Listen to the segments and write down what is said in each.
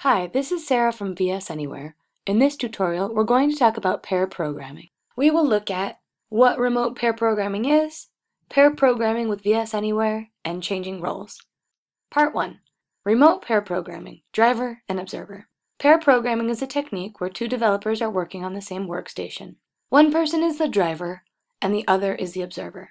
Hi, this is Sarah from VS Anywhere. In this tutorial, we're going to talk about pair programming. We will look at what remote pair programming is, pair programming with VS Anywhere, and changing roles. Part 1. Remote pair programming, driver and observer. Pair programming is a technique where two developers are working on the same workstation. One person is the driver, and the other is the observer.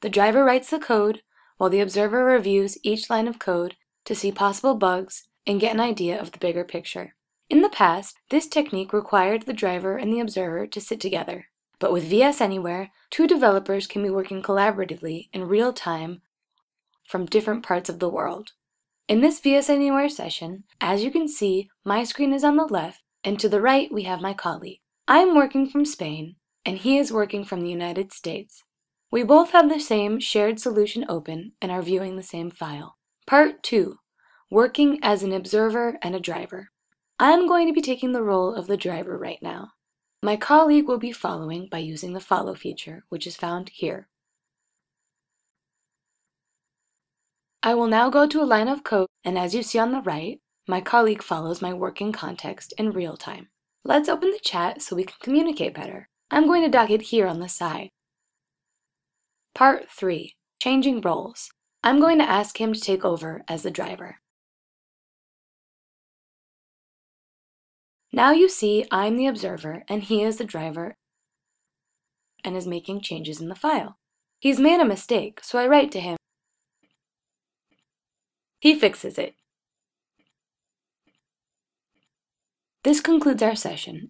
The driver writes the code, while the observer reviews each line of code to see possible bugs and get an idea of the bigger picture. In the past, this technique required the driver and the observer to sit together. But with VS Anywhere, two developers can be working collaboratively in real time from different parts of the world. In this VS Anywhere session, as you can see, my screen is on the left, and to the right we have my colleague. I am working from Spain, and he is working from the United States. We both have the same shared solution open and are viewing the same file. Part 2. Working as an observer and a driver. I am going to be taking the role of the driver right now. My colleague will be following by using the follow feature, which is found here. I will now go to a line of code, and as you see on the right, my colleague follows my working context in real time. Let's open the chat so we can communicate better. I'm going to dock it here on the side. Part 3. Changing roles. I'm going to ask him to take over as the driver. Now you see I'm the observer and he is the driver and is making changes in the file. He's made a mistake, so I write to him. He fixes it. This concludes our session.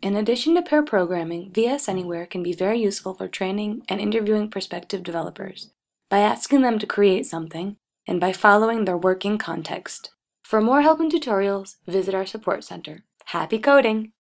In addition to pair programming, VS Anywhere can be very useful for training and interviewing prospective developers by asking them to create something and by following their working context. For more help and tutorials, visit our support center. Happy coding!